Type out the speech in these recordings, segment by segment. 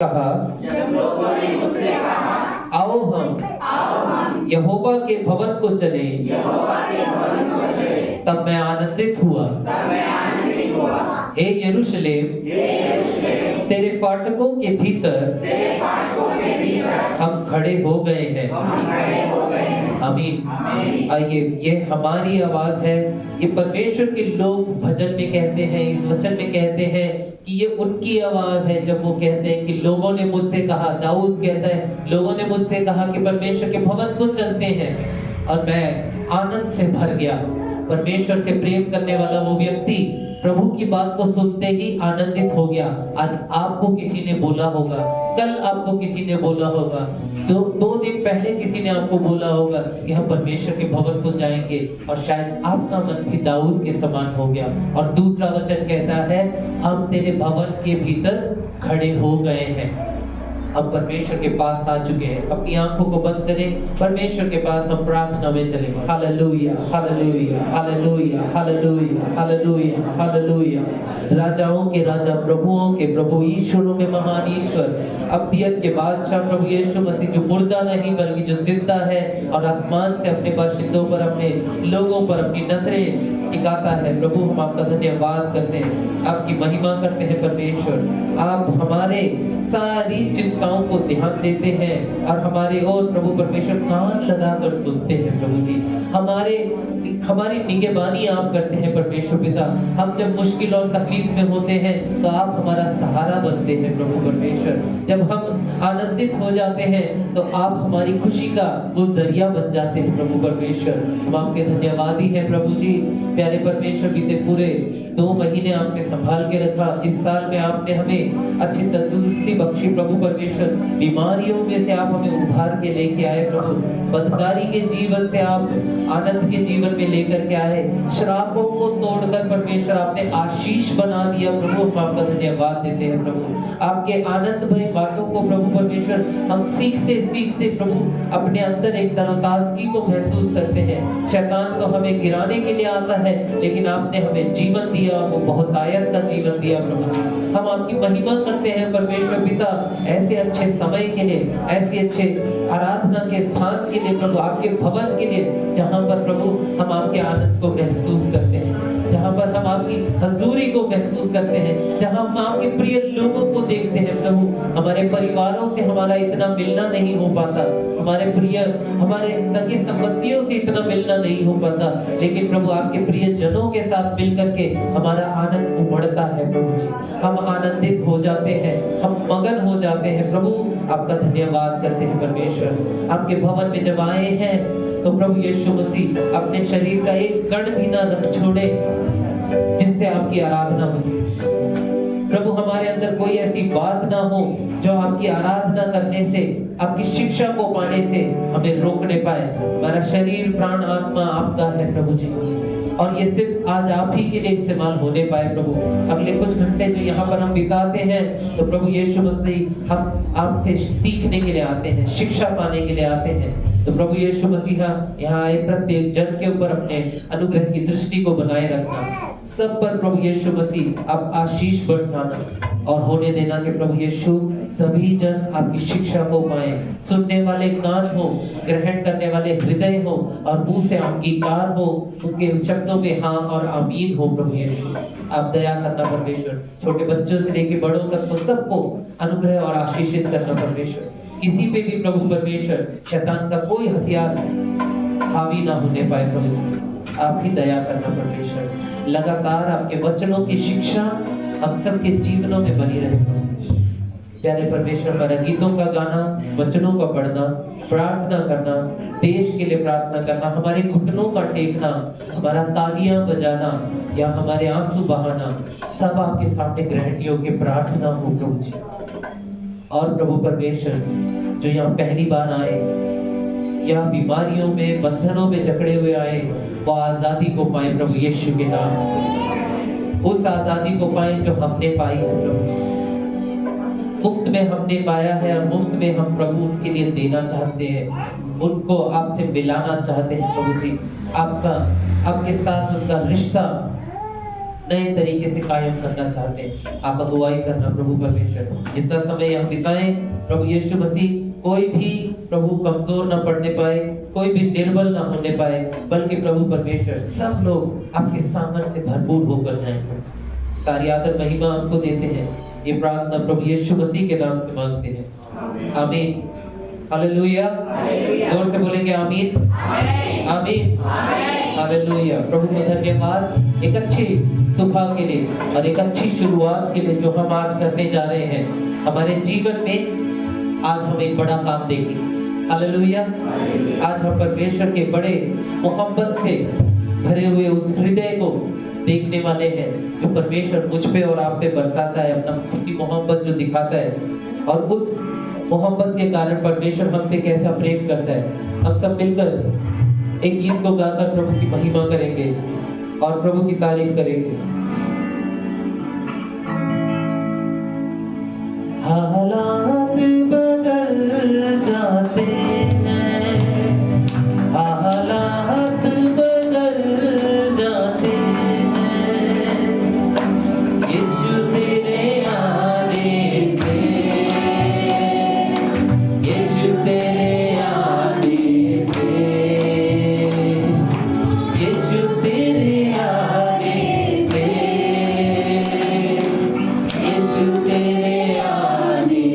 कहा, जब लोगों ने मुझसे कहा, आओ हम यहोवा के भवन को चले, तब मैं आनंदित हुआ। हे यरूशलेम, तेरे फाटकों के भीतर हम खड़े हो गए हैं। आमीन। आइए, ये हमारी आवाज है। ये परमेश्वर के लोग भजन में कहते हैं, इस वचन में कहते हैं कि ये उनकी आवाज है जब वो कहते हैं कि लोगों ने मुझसे कहा। दाऊद कहता है, लोगों ने मुझसे कहा कि परमेश्वर के भवन को चलते हैं, और मैं आनंद से भर गया। परमेश्वर से प्रेम करने वाला वो व्यक्ति प्रभु की बात को सुनते ही आनंदित हो गया। आज आपको किसी ने बोला होगा, कल आपको किसी ने बोला होगा, दो दिन पहले किसी ने आपको बोला होगा कि हम परमेश्वर के भवन को जाएंगे, और शायद आपका मन भी दाऊद के समान हो गया। और दूसरा वचन कहता है, हम तेरे भवन के भीतर खड़े हो गए हैं। हम परमेश्वर के पास आ चुके हैं। अपनी आंखों को बंद करें, परमेश्वर के पास हम प्रार्थना में चले। Hallelujah, hallelujah, hallelujah, hallelujah, hallelujah, hallelujah. राजाओं के राजा, प्रभुओं के प्रभु, ईश्वरों में महान ईश्वर, अब्दियत के बादशाह प्रभु यीशु मसीह, जो मुर्दा नहीं बल्कि जो जिंदा है, और आसमान से अपने बाशिंदों पर, अपने लोगों पर अपनी नजरें टिकाता है। प्रभु, हम आपका धन्यवाद करते हैं, आपकी महिमा करते हैं। परमेश्वर, आप हमारे सारी चिंताओं को ध्यान देते हैं, और हमारे और प्रभु परमेश्वर कान लगाकर सुनते हैं। प्रभु जी, हमारी निगहबानी आप करते हैं। परमेश्वर पिता, हम जब मुश्किल और तकलीफ में होते हैं तो आप हमारा सहारा बनते हैं। प्रभु परमेश्वर, जब हम आनंदित हो जाते हैं तो आप हमारी खुशी का वो जरिया बन जाते हैं। प्रभु परमेश्वर, हम आपके धन्यवादी हैं। प्रभु जी, प्यारे परमेश्वर, बीते पूरे 2 महीने आपने संभाल के रखा। इस साल में आपने हमें अच्छी तंदुरुस्ती बख्शी। प्रभु परमेश्वर, बीमारियों में से आप हमें उभार के लेके आए। प्रभु, बदकारी के जीवन से आप आनंद के जीवन में लेकर के आए। श्रापों को तोड़कर परमेश्वर आपने आशीष बना दिया। प्रभु, हम आपका धन्यवाद देते हैं। प्रभु, आपके आनंदमय बातों को प्रभु परमेश्वर हम सीखते सीखते प्रभु अपने अंदर एक तरोताजगी को महसूस करते हैं। शैतान तो हमें गिराने के लिए आता है, लेकिन आपने हमें जीवन दिया, और वो बहुत आयत का जीवन दिया। प्रभु, हम आपकी महिमा करते हैं परमेश्वर पिता, ऐसे अच्छे समय के लिए, ऐसे अच्छे आराधना के स्थान के लिए, प्रभु आपके भवन के लिए, जहां पर प्रभु हम आपके आनंद को महसूस करते हैं, जहां पर हम आपकी हजूरी को महसूस करते हैं, जहां हम आपके प्रिय लोगों को देखते हैं। प्रभु, हमारे परिवारों से हमारा इतना मिलना नहीं हो पाता, हमारे प्रिय, हमारे सगे संबंधियों से इतना मिलना नहीं हो पाता, लेकिन प्रभु आपके प्रिय जनों के साथ मिल करके हमारा आनंद उमड़ता है। प्रभु जी, हम आनंदित हो जाते हैं, हम मगन हो जाते हैं। प्रभु, आपका धन्यवाद करते हैं। परमेश्वर, आपके भवन में जब आए हैं तो प्रभु यीशु मसीह अपने शरीर का एक कण भी ना रख छोड़े जिससे आपकी आराधना हो। प्रभु, हमारे अंदर कोई ऐसी बात ना हो जो आपकी आराधना करने से, आपकी शिक्षा को पाने से हमें रोकने पाए। हमारा शरीर, प्राण, आत्मा आपका है प्रभु जी, और ये सिर्फ आज आप ही के लिए इस्तेमाल होने पाए। प्रभु, अगले कुछ घंटे जो यहाँ पर हम बिताते हैं तो प्रभु यीशु मसीह हम आपसे सीखने के लिए आते हैं, शिक्षा पाने के लिए आते हैं। तो प्रभु यीशु मसीह यहाँ आए प्रत्येक जन के ऊपर अपने अनुग्रह की दृष्टि को बनाए रखना, सब पर प्रभु यीशु मसीह आप आशीष बरसाना और होने देना कि प्रभु यीशु सभी जन आपकी शिक्षा को पाए। सुनने वाले कान हो, ग्रहण करने वाले हृदय हो, और मुंह से अंगीकार हो, उनके शब्दों में हाँ और आमीन हो। प्रभु यीशु, आप दया करना परमेश्वर, छोटे बच्चों से लेकर बड़ों तक को सबको अनुग्रह और आशीषित करना परमेश्वर। किसी पे भी प्रभु परमेश्वर शैतान का कोई हथियार हावी ना होने पाए। प्रभु, आप ही दया करना परमेश्वर। लगातार आपके वचनों की शिक्षा हम सबके जीवनों में बनी रहे। प्यारे परमेश्वर, हमारा गीतों का गाना, वचनों का पढ़ना, प्रार्थना करना, देश के लिए प्रार्थना करना, हमारे घुटनों का टेकना, हमारा तालियां बजाना या हमारे आंसू बहाना, सब आपके सामने ग्रहण योग्य प्रार्थना हो प्रभु जी। और प्रभु परमेश्वर, जो यहाँ पहली बार आए या बीमारियों में, बंधनों में जकड़े हुए आए, वो आजादी को पाए प्रभु यीशु के नाम से। उस आजादी को पाए जो हमने पाई है प्रभु, मुफ्त में हमने पाया है, और मुफ्त में हम प्रभु उनके लिए देना चाहते हैं, उनको आपसे मिलाना चाहते हैं। प्रभु जी, आपका, आपके साथ उनका रिश्ता नए तरीके से कायम करना चाहते हैं। आप अगुवाई करना प्रभु परमेश्वर, जितना समय हम बिताएं प्रभु यीशु मसीह, कोई भी प्रभु कमजोर ना पड़ने पाए, कोई भी निर्बल ना होने पाए, बल्कि प्रभु परमेश्वर सब लोग आपके सामर्थ्य से भरपूर होकर जाएं। सारी आदर महिमा आपको देते हैं, ये प्रार्थना प्रभु यीशु मसीह के नाम से मांगते हैं, आमीन। हालेलुया, जोर से बोलेंगे आमीन, आमीन, हालेलुया। प्रभु का धन्यवाद एक अच्छी सुबह के लिए और एक अच्छी शुरुआत के लिए जो हम आज करने जा रहे हैं हमारे जीवन में। आज हम एक बड़ा काम देखेंगे, हालेलुया। आज हम परमेश्वर के बड़े मोहब्बत से भरे हुए उस हृदय को देखने वाले हैं जो परमेश्वर मुझ पे और आप पे बरसाता है, अपनी मोहब्बत जो दिखाता है, और उस मोहब्बत के कारण परमेश्वर हमसे कैसा प्रेम करता है। हम सब मिलकर एक गीत को गाकर प्रभु की महिमा करेंगे और प्रभु की तारीफ करेंगे। हालात बदल जाते हैं, हालात बदल जाते हैं, यीशु तेरे आने से, यीशु तेरे आने से, यीशु तेरे आने से, यीशु तेरे आने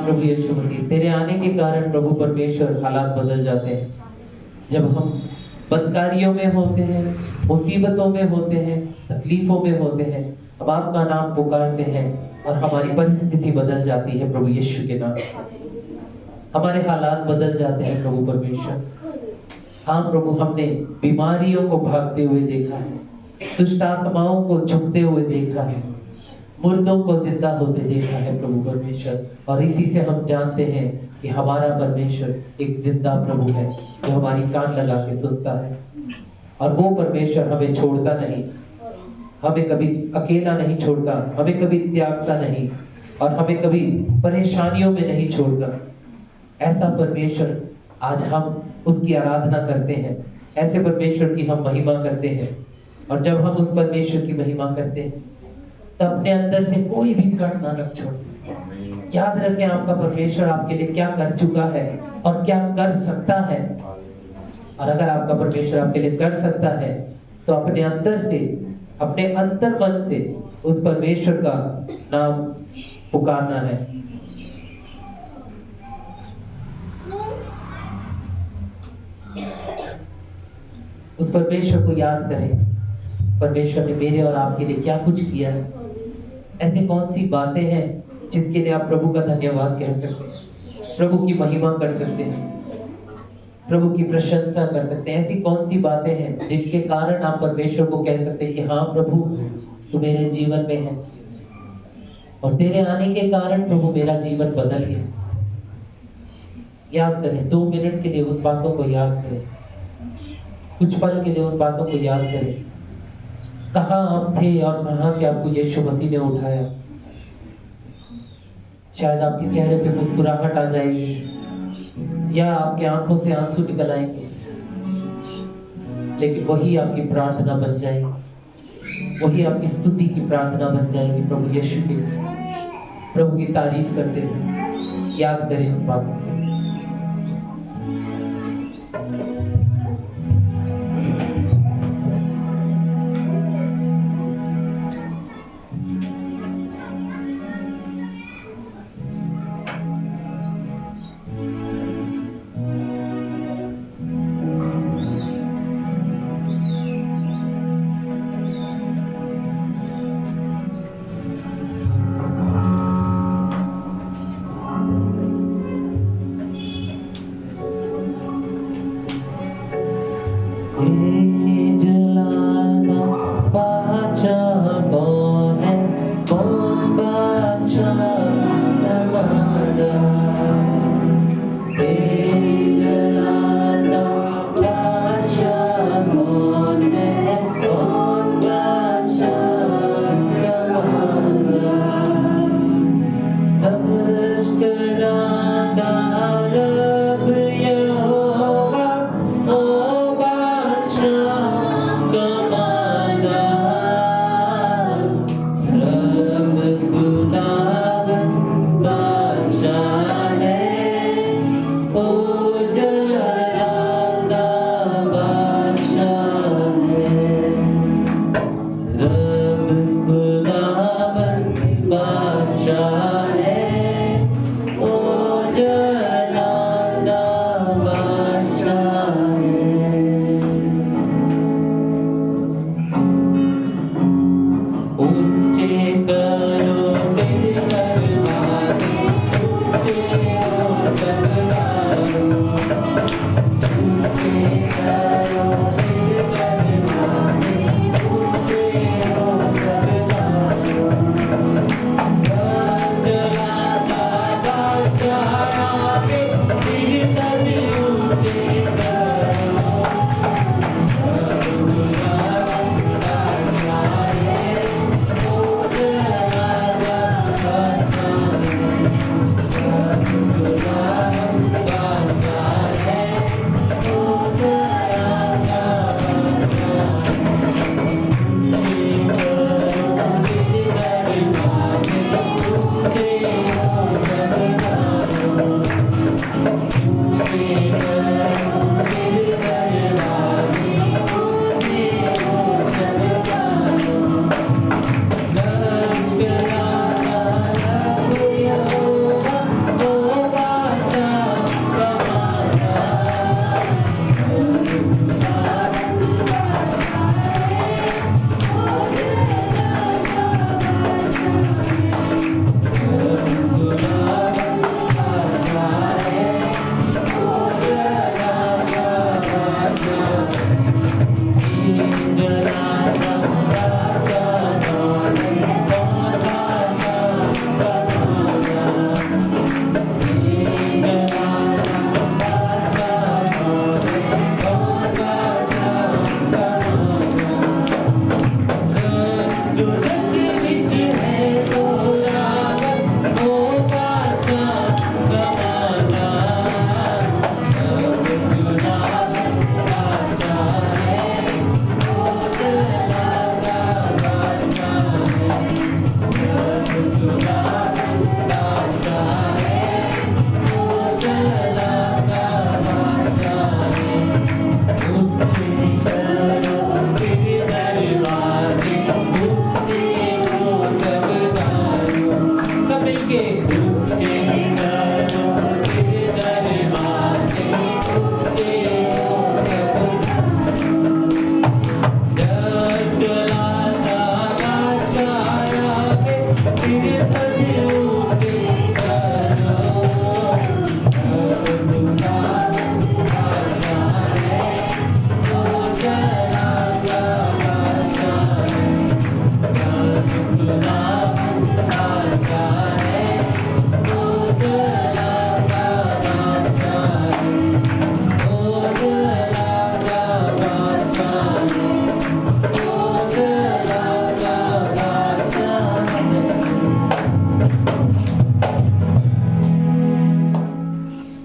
प्रभु यीशु मसीह, तेरे आने के कारण प्रभु परमेश्वर हालात बदल जाते हैं। जब हम बदकारियों में होते हैं, मुसीबतों में होते हैं, तकलीफों में होते हैं, अब आपका नाम पुकारते हैं और हमारी परिस्थिति बदल जाती है प्रभु यीशु के नाम से। हमारे हालात बदल जाते हैं प्रभु परमेश्वर। हाँ प्रभु, हमने बीमारियों को भागते हुए देखा है, दुष्ट आत्माओं को झुकते हुए देखा है, मुर्दों को जिंदा होते देखा है प्रभु परमेश्वर। और इसी से हम जानते हैं कि हमारा परमेश्वर एक जिंदा प्रभु है जो हमारी कान लगा के सुनता है। और वो परमेश्वर हमें छोड़ता नहीं, हमें कभी अकेला नहीं छोड़ता, हमें कभी त्यागता नहीं और हमें कभी परेशानियों में नहीं छोड़ता। ऐसा परमेश्वर आज हम उसकी आराधना करते हैं, ऐसे परमेश्वर की हम महिमा करते हैं। और जब हम उस परमेश्वर की महिमा करते हैं तो अपने अंदर से कोई भी कण ना रख छोड़े। याद रखें आपका परमेश्वर आपके लिए क्या कर चुका है और क्या कर सकता है। और अगर आपका परमेश्वर आपके लिए कर सकता है तो अपने अंदर से, अपने अंतर मन से उस परमेश्वर का नाम पुकारना है। उस परमेश्वर को याद करें, परमेश्वर ने मेरे और आपके लिए क्या कुछ किया है। ऐसी कौन सी बातें हैं जिसके लिए आप प्रभु का धन्यवाद कह सकते हैं, प्रभु की महिमा कर सकते हैं, प्रभु की प्रशंसा कर सकते हैं। ऐसी कौन सी बातें हैं जिनके कारण आप परमेश्वर को कह सकते हैं कि हाँ प्रभु, तू मेरे जीवन में है और तेरे आने के कारण प्रभु मेरा जीवन बदल गया। याद करें, 2 मिनट के लिए उन बातों को याद करें, कुछ पल के लिए उन बातों को याद करें। कहाँ आप थे और कहाँ से आपको यीशु मसीह ने उठाया। शायद आपके चेहरे पे मुस्कुराहट आ जाएगी या आपके आंखों से आंसू निकल आएंगे, लेकिन वही आपकी प्रार्थना बन जाएगी, वही आपकी स्तुति की प्रार्थना बन जाएगी। प्रभु यीशु की, प्रभु की तारीफ करते हुए याद करें उन बातों को।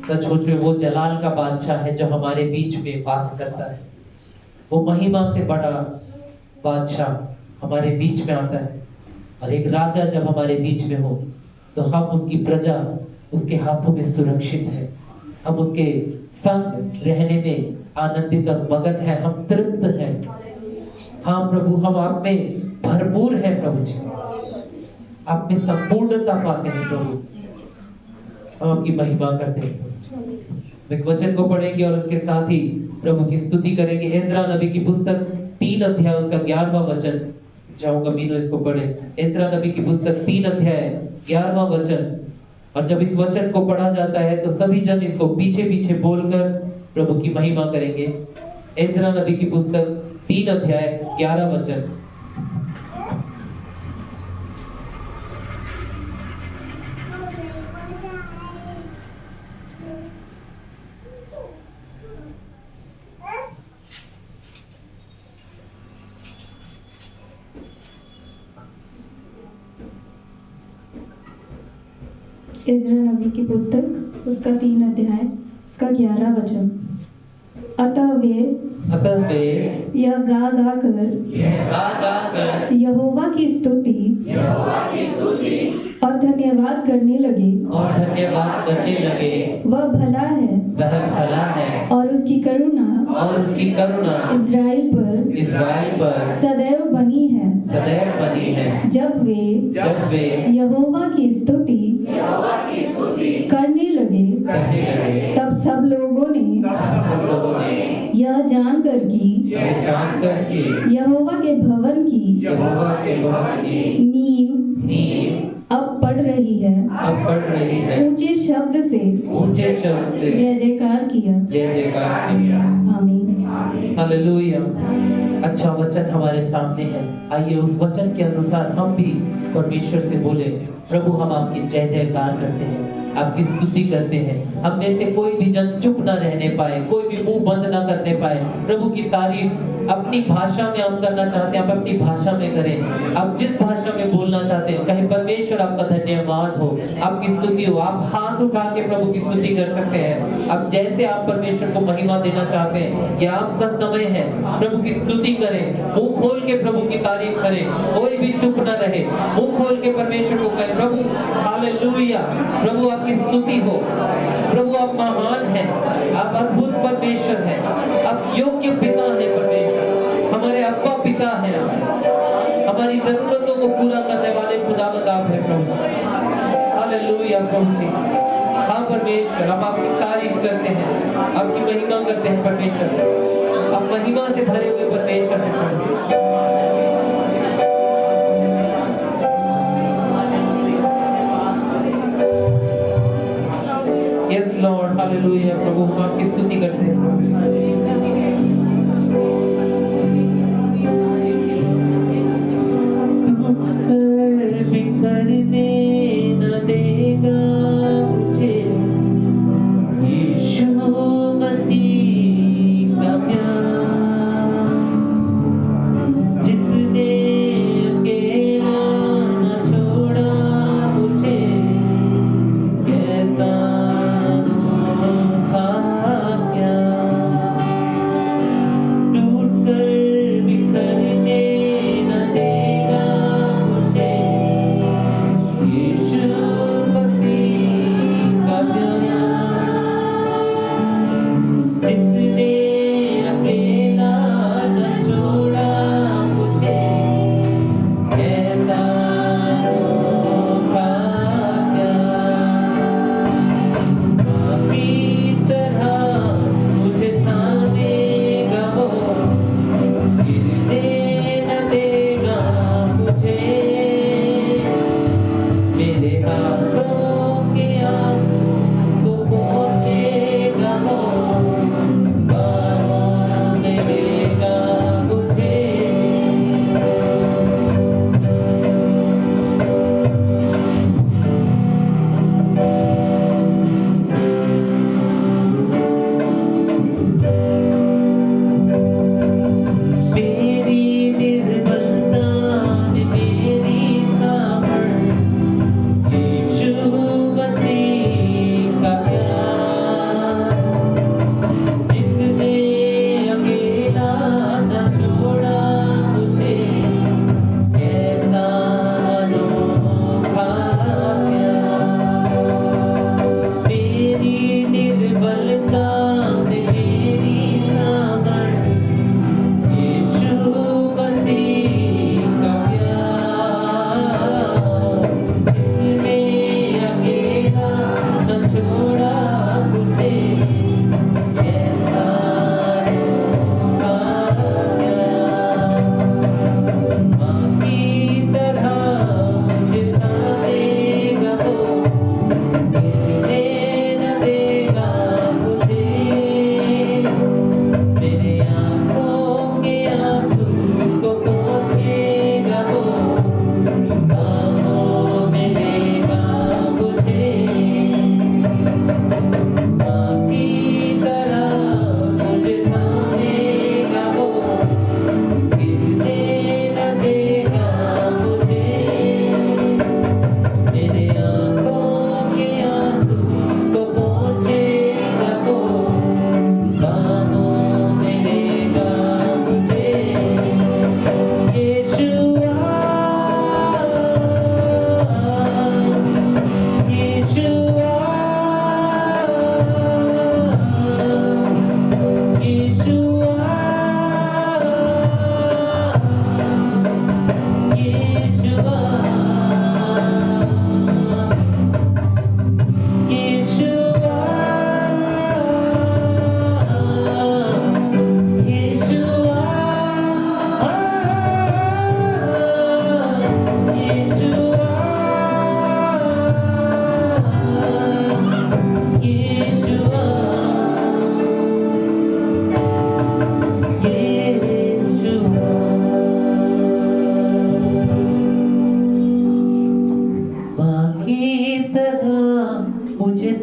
सचमुच में वो जलाल का बादशाह है जो हमारे बीच में वास करता है। वो महिमा से बड़ा बादशाह हमारे बीच में आता है। और एक राजा जब हमारे बीच में हो तो हम उसकी प्रजा उसके हाथों में सुरक्षित है। हम उसके संग रहने में आनंदित और मगन है, हम तृप्त हैं। हाँ प्रभु, हम आप में भरपूर है प्रभु जी, आप में संपूर्णता पाते हैं प्रभु। हम आपकी महिमा करते हैं। एक वचन को पढ़ेंगे और उसके साथ ही प्रभु की स्तुति करेंगे। एज्रा नबी की पुस्तक 3 अध्याय उसका 11वां वचन। चाहूंगा मीनू इसको पढ़े। एज्रा नबी की पुस्तक 3 अध्याय 11वां वचन। और जब इस वचन को पढ़ा जाता है तो सभी जन इसको पीछे पीछे बोलकर प्रभु की महिमा करेंगे। एज्रा नबी की पुस्तक 3 अध्याय 11 वचन। इज़रा नबी की पुस्तक उसका 3 अध्याय उसका 11 वचन। अतः वे यह गा कर यहोवा की स्तुति और धन्यवाद करने लगे। वह भला है और उसकी करुणा इज़राइल पर सदैव बनी है। जब वे यहोवा की स्तुति करने लगे तब सब लोगों ने यह जानकर कि यहोवा के भवन की नींव अब पड़ रही है। ऊंचे शब्द से जय जयकार किया। आमीन। हालेलुया। अच्छा वचन हमारे सामने है। आइए उस वचन के अनुसार हम भी परमेश्वर से बोले, प्रभु हम आपकी जय जयकार करते हैं, आपकी स्तुति करते हैं। हम में से कोई भी जन चुप ना रहने पाए, कोई भी मुंह बंद ना करने पाए। प्रभु की तारीफ अपनी भाषा में हम करना चाहते हैं, आप अपनी भाषा में करें। आप जिस भाषा में बोलना चाहते हैं कहे परमेश्वर आपका धन्यवाद हो, आपकी स्तुति हो। आप हाथ उठा के प्रभु की स्तुति कर सकते हैं। अब जैसे आप परमेश्वर को महिमा देना चाहते हैं, यह आपका समय है। प्रभु की स्तुति करें, मुंह खोल के प्रभु की तारीफ करें। कोई भी चुप न रहे, मुंह खोल के परमेश्वर को कहें, प्रभु हालेलुया, प्रभु आपकी स्तुति हो। प्रभु आप महान हैं, आप अद्भुत परमेश्वर हैं, आप योग्य पिता हैं परमेश्वर, हमारे अब्बा पिता हैं, हमारी जरूरतों को पूरा करने वाले खुदावंद आप हैं प्रभु। हालेलुया प्रभु जी। हाँ परमेश्वर, हम आपकी तारीफ करते हैं, आपकी महिमा करते हैं परमेश्वर। आप महिमा से भरे हुए परमेश्वर हैं प्रभु। यस लॉर्ड, हालेलुया प्रभु, हम आपकी स्तुति करते हैं। बिखरने न देगा मुझे यीशु मसीह का प्यार, जिसने अकेला न छोड़ा मुझे, कैसा था प्यार।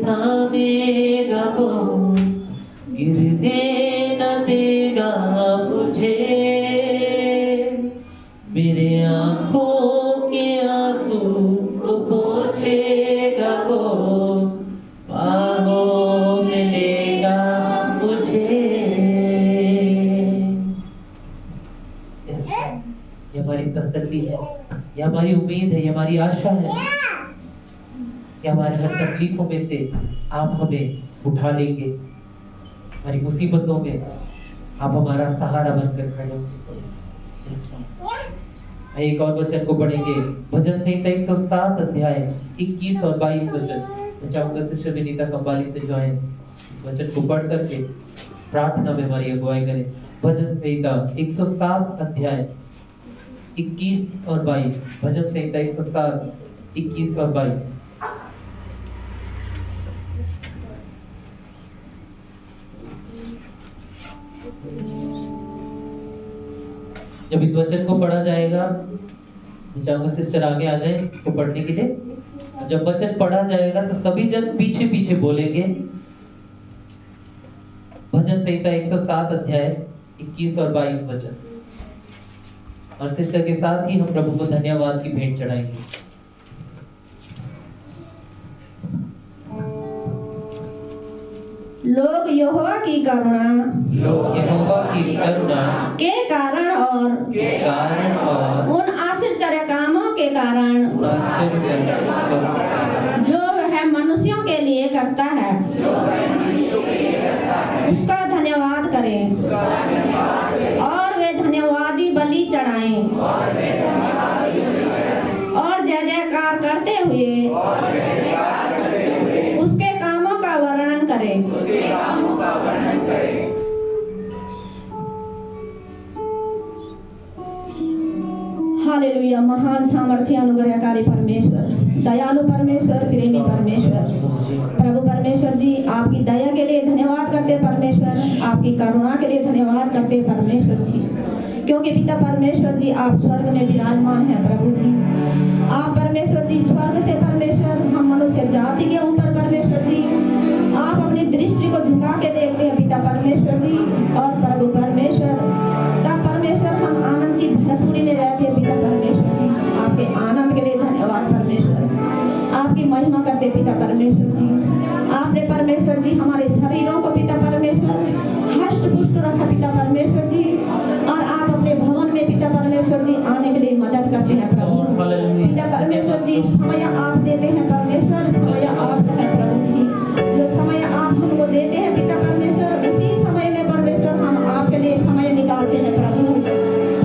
थामेगा वो, गिरने न देगा मुझे, मेरे आंखों के आंसू को पोंछेगा वो, बाहों में लेगा मुझे। ये हमारी तसल्ली है, ये हमारी उम्मीद है, ये हमारी आशा है कि हमारे हर तकलीफों में से आप हमें उठा लेंगे, हमारी मुसीबतों में आप हमारा सहारा बनकर खड़े होंगे। एक और वचन को पढ़ेंगे, भजन संहिता 107 अध्याय 21 और 22 वचन। मैं चाहूंगा सिस्टर विनीता कंबाली से जो है इस वचन को पढ़ करके प्रार्थना में हमारी अगुवाई करें। भजन संहिता 107 अध्याय 21 और 22। भजन संहिता 107 21 और 22। जब इस वचन को पढ़ा जाएगा, मैं चाहूंगा सिस्टर आगे आ जाए तो पढ़ने के लिए। जब वचन पढ़ा जाएगा तो सभी जन पीछे पीछे बोलेंगे। भजन संहिता 107 अध्याय 21 और 22 वचन। और सिस्टर के साथ ही हम प्रभु को धन्यवाद की भेंट चढ़ाएंगे। लोग यहोवा की करुणा के कारण और उन आश्चर्य कामों के कारण जो वह मनुष्यों के लिए करता है उसका धन्यवाद करें और वे धन्यवादी बलि चढ़ाएं और जय जयकार करते हुए उसके कामों का वर्णन करें। हालेलुया। महान सामर्थ्य अनुग्रहकारी परमेश्वर, दयालु परमेश्वर, प्रेमी परमेश्वर, प्रभु परमेश्वर जी, आपकी दया के लिए धन्यवाद करते परमेश्वर, आपकी करुणा के लिए धन्यवाद करते परमेश्वर जी, क्योंकि पिता परमेश्वर जी आप स्वर्ग में विराजमान हैं। प्रभु जी आप परमेश्वर जी स्वर्ग से परमेश्वर हम मनुष्य जाति के ऊपर परमेश्वर जी आप अपनी दृष्टि को झुका के देखते हैं पिता परमेश्वर जी। और प्रभु परमेश्वर तब परमेश्वर हम आनंद की भरपूरी में रहते हैं पिता परमेश्वर जी। आपके आनंद के लिए धन्यवाद परमेश्वर, आपकी महिमा करते पिता परमेश्वर जी। आपने परमेश्वर जी हमारे शरीरों को पिता परमेश्वर हष्ट पुष्ट रखा पिता परमेश्वर जी, और आप अपने भवन में पिता परमेश्वर जी आने के लिए मदद करते हैं प्रभु पिता परमेश्वर जी। समय आप देते हैं परमेश्वर, समय आप है प्रभु जी, जो समय आप हमको देते हैं पिता परमेश्वर उसी समय में परमेश्वर हम आपके लिए समय निकालते हैं प्रभु।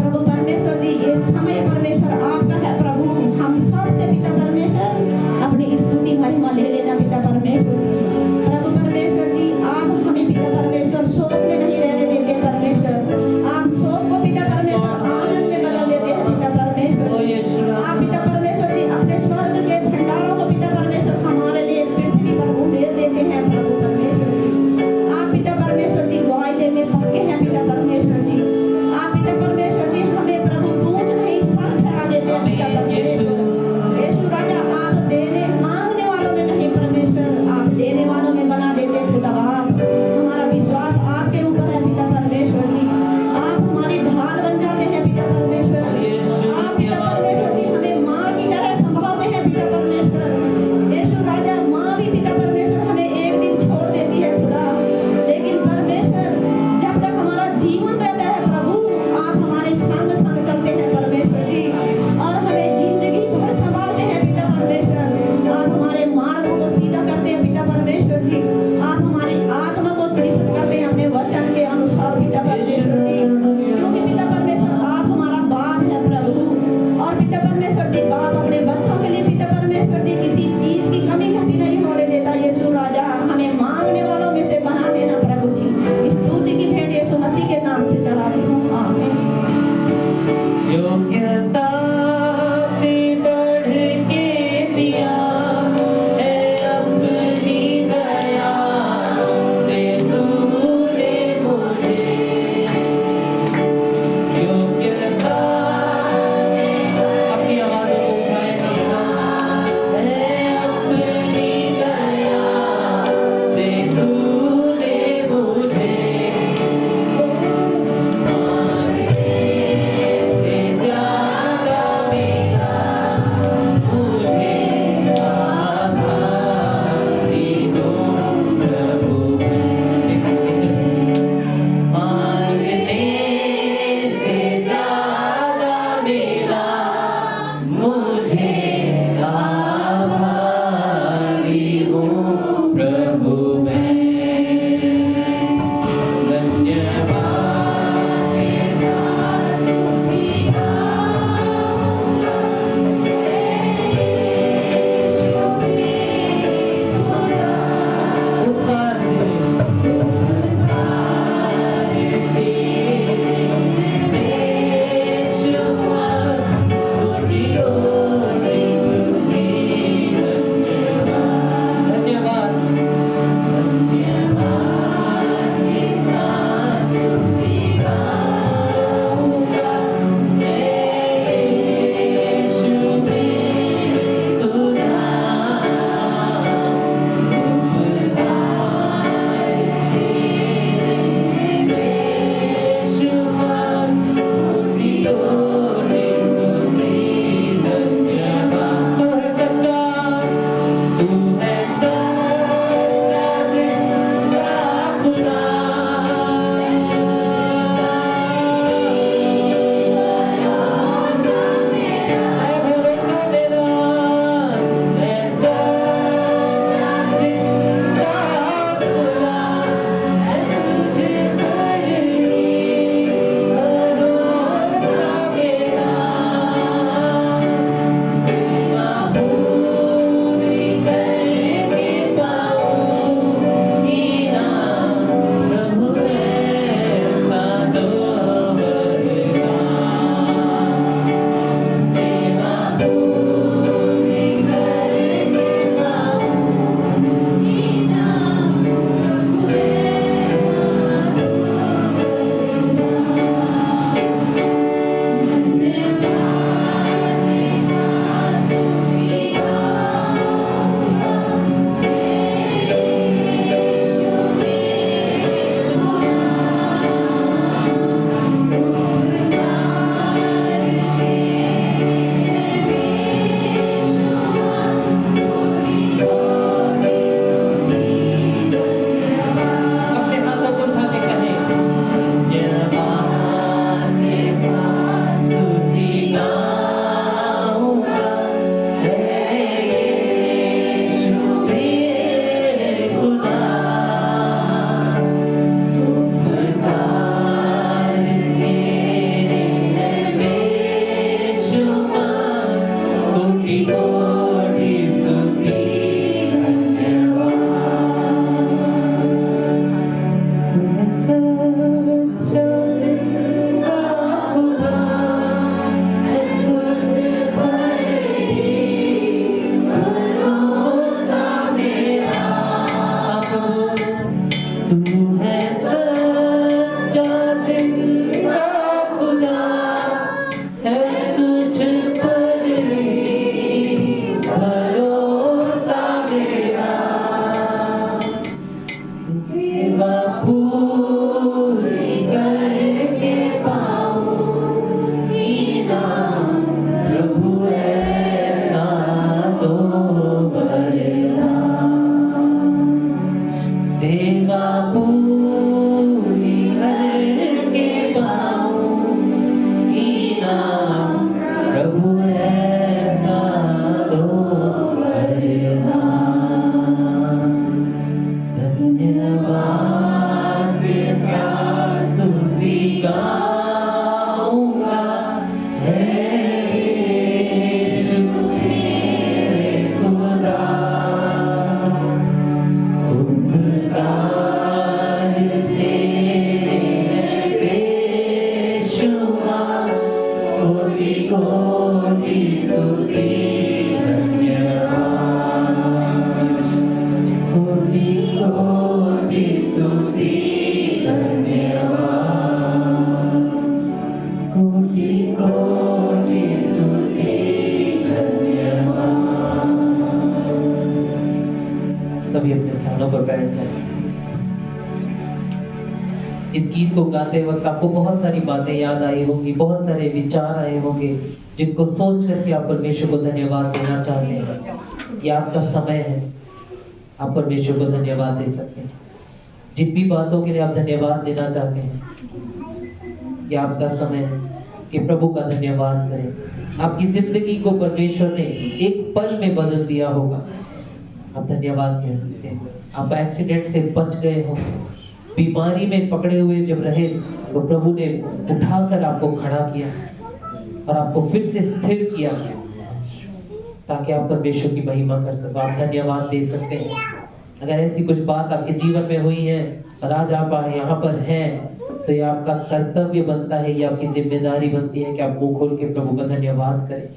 प्रभु परमेश्वर जी ये समय परमेश्वर आपका है प्रभु, हम सब से पिता परमेश्वर अपनी स्तुति महिमा ले लेना पिता परमेश्वर जी। प्रभु परमेश्वर जी आप हमें पिता परमेश्वर शोक में नहीं रहने देते परमेश्वर, आप शोक को पिता परमेश्वर आनंद में बदल देते हैं पिता परमेश्वर। आप पिता परमेश्वर जी अपने स्वर्ग के भंडारों को पिता परमेश्वर हमारे लिए पृथ्वी पर उड़ेल देते हैं प्रभु परमेश्वर जी। आप पिता परमेश्वर जी वायदे में पक्के हैं पिता परमेश्वर जी। आप पिता परमेश्वर जी हमें प्रभु पूछ नहीं सर फैला देते हैं पिता परमेश्वर। यीशु राजा आप देने मांगने वालों में नहीं परमेश्वर, आप देने वालों में बना देते हैं खुदा बाप। हमारा विश्वास आपके ऊपर है पिता परमेश्वर जी, आप हमारी ढाल बन जाते हैं पिता परमेश्वर। आप पिता परमेश्वर जी हमें माँ की तरह संभालते हैं पिता परमेश्वर। यीशु राजा माँ भी पिता परमेश्वर हमें एक दिन छोड़ देती है खुदा, लेकिन परमेश्वर जब तक हमारा जीवन रहता है प्रभु आप हमारे संग संग चलते हैं परमेश्वर जी, और हमें जिंदगी भर संभालते हैं पिता परमेश्वर। आप हमारे मार्गों को सीधा करते हैं पिता परमेश्वर जी, आप हमारी आत्मा को तृप्त करते हैं अपने वचन के अनुसार पिता परमेश्वर जी, क्योंकि पिता परमेश्वर आप हमारा बाप है प्रभु। और पिता परमेश्वर जी बाप अपने बच्चों के लिए पिता परमेश्वर जी किसी चीज की कमी घटी नहीं होने देता। यीशु राजा हमें मांगने वालों में से बना देना प्रभु जी। स्तुति की भेंट यीशु मसीह के नाम से चढ़ाती हूँ, आमीन। योग्यता से बढ़ के दिया है अपनी दया से तूने मुझे, योग्यता अपनी आवाज़ों को उठाए है अपनी दया सभी अपने स्थानों पर बैठ जाएं। इस गीत को गाते वक्त आपको बहुत सारी बातें याद आई होंगी, बहुत सारे विचार आए होंगे जिनको सोच करके आप परमेश्वर को धन्यवाद देना चाहते हैं। ये आपका समय है, आप परमेश्वर को धन्यवाद दे सकते हैं। जिन भी बातों के लिए आप धन्यवाद देना चाहते हैं, ये आपका समय है कि प्रभु का धन्यवाद करें। आपकी जिंदगी को परमेश्वर ने एक पल में बदल दिया होगा, आप धन्यवाद कह सकते हैं। आप एक्सीडेंट से बच गए हो, बीमारी में पकड़े हुए जब रहे तो प्रभु ने उठाकर आपको खड़ा किया और आपको फिर से स्थिर किया ताकि आप परमेश्वर की महिमा कर सको। आप धन्यवाद दे सकते हैं। अगर ऐसी कुछ बात आपके जीवन में हुई है और आज आप यहाँ पर हैं, तो ये आपका कर्तव्य बनता है, ये आपकी जिम्मेदारी बनती है कि आप मुंह खोल के प्रभु का धन्यवाद करें।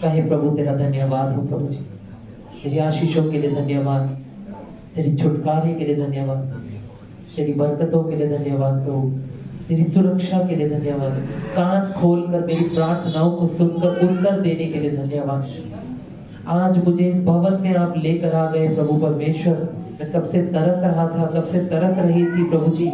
कहे प्रभु तेरा धन्यवाद हो, प्रभु जी तेरी आशीषों के लिए धन्यवाद, तेरी छुटकारे के लिए धन्यवाद, तेरी बरकतों के लिए धन्यवाद प्रभु, तेरी सुरक्षा के लिए धन्यवाद, कान खोलकर मेरी प्रार्थनाओं को सुनकर उत्तर देने के लिए धन्यवाद। आज मुझे इस भवन में आप लेकर आ गए प्रभु परमेश्वर। मैं कब से तरस रहा था, कब से तरस रही थी प्रभु जी,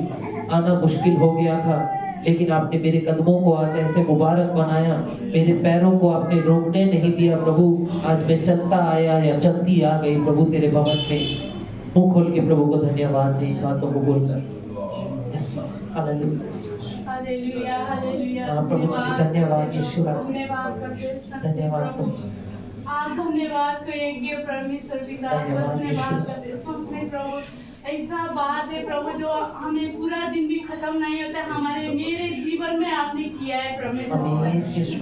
आना मुश्किल हो गया था, लेकिन आपने मेरे कदमों को आज ऐसे मुबारक बनाया, मेरे पैरों को आपने रोकने नहीं दिया प्रभु। आज मैं चलता आया या चलती आ गई प्रभु तेरे भवन में। मुंह खोल के प्रभु को धन्यवाद दे, बातों को बोलकर। Hallelujah hallelujah. हाँ प्रभु जी धन्यवाद, यीशु धन्यवाद प्रभु। आप धन्यवाद करेंगे परमेश्वर पिता, धन्यवाद करते। सच में प्रभु ऐसा बात है प्रभु जो हमें पूरा दिन भी खत्म नहीं होता, हमारे मेरे जीवन में आपने किया है परमेश्वर।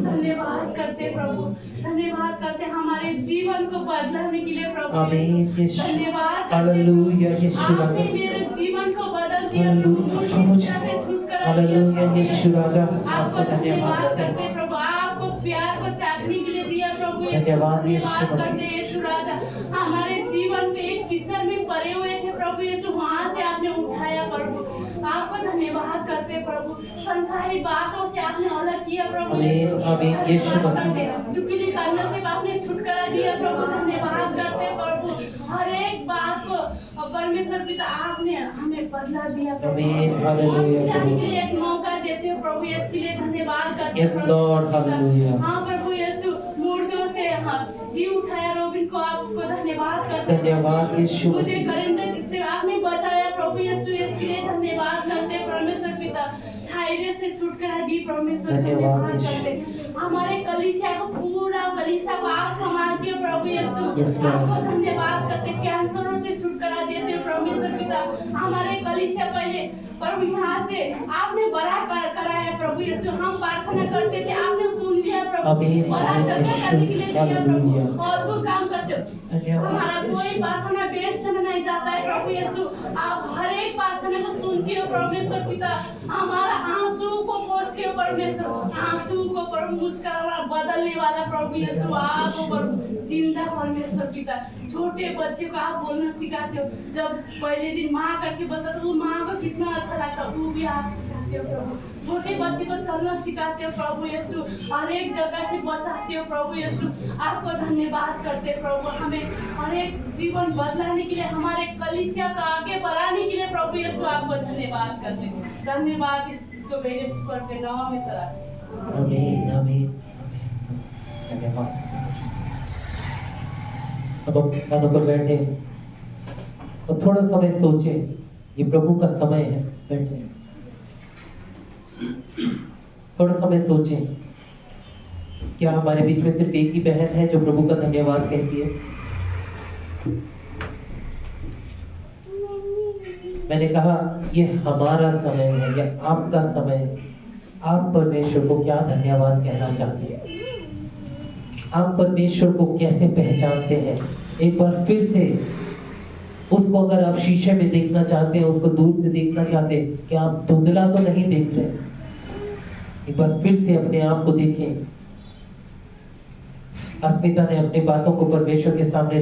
धन्यवाद करते प्रभु, धन्यवाद करते हमारे जीवन को बदलने के लिए प्रभु। धन्यवाद करते, आपने मेरे जीवन को बदल दिया प्रभु, से छुटकारा दिया। आपको धन्यवाद करते प्रभु, आपको प्यार को चाटने के लिए दिया प्रभु। धन्यवाद करते यीशु राजा, हमारे जीवन के एक कीचड़ में पड़े हुए थे प्रभु यीशु, वहाँ से आपने उठाया प्रभु। आपको धन्यवाद करते प्रभु, संसारी बातों से आपने अलग किया प्रभु यीशु। चुगली करने से आपने छुटकारा दिया प्रभु। धन्यवाद करते प्रभु, हर एक बात को परमेश्वर पिता आपने हमें बदला दिया प्रभु। एक मौका देते हो प्रभु, इसके लिए धन्यवाद करते प्रभु। हाँ प्रभु यीशु, मुर्दों से जी उठाया रोबिन को, आपको धन्यवाद करते। धन्यवाद यीशु। मुझे करेंगे से आपने बचाया प्रभु यीशु, इसके लिए धन्यवाद करते परमेश्वर पिता। धैर्य से छुटकारा दी परमेश्वर, धन्यवाद करते। हमारे कलीसिया को, पूरा कलीसिया को आप संभालते हो प्रभु यीशु, आपको धन्यवाद करते। कैंसरों से छुटकारा देते प्रभु परमेश्वर पिता, हमारे कलीसिया पहले प्रभु यहाँ से आपने बड़ा कराया प्रभु यीशु। हम प्रार्थना करते थे, आपने सुन लिया प्रभु, आमीन। बड़ा जगह करने के लिए दिया प्रभु, हालेलुया। और वो काम करते हो। हमारा कोई प्रार्थना वेस्ट में नहीं जाता है प्रभु यीशु। आप हर एक प्रार्थना को सुनते हो परमेश्वर पिता, हमारा आंसू को पोंछते हो परमेश्वर, आंसू को प्रभु मुस्कुराना बदलने वाला प्रभु यीशु आप हो प्रभु, जिंदा परमेश्वर पिता। छोटे बच्चे को आप बोलना सिखाते हो, जब पहले दिन माँ करके बताते हो, माँ को कितना अच्छा लगता है, वो भी आप सिखाते हो प्रभु। छोटे बच्चे को चलना सिखाते हो प्रभु यीशु, हर एक जगह से बचाते हो प्रभु यीशु। आपको धन्यवाद करते हैं प्रभु, हमें हर एक जीवन बदलाने के लिए, हमारे कलीसिया को आगे बढ़ाने के लिए प्रभु यीशु आपको धन्यवाद करते हैं। धन्यवाद इसको मेरे स्वर पे नाम में चला। आमीन आमीन धन्यवाद। अब हम स्थानों पर बैठे और थोड़ा समय सोचें, ये प्रभु का समय है, बैठे थोड़ा समय सोचें, क्या हमारे बीच में सिर्फ एक ही बहन है जो प्रभु का धन्यवाद कहती है? मैंने कहा ये हमारा समय है, ये आपका समय है। आप परमेश्वर को क्या धन्यवाद कहना चाहते हैं? आप परमेश्वर को कैसे पहचानते हैं? एक बार फिर से उसको अगर आप शीशे में देखना चाहते हैं, उसको दूर से देखना चाहते हैं, क्या आप धुंधला तो नहीं देख रहे? एक बार फिर से अपने आप को देखें। अस्मिता ने अपनी बातों को परमेश्वर के सामने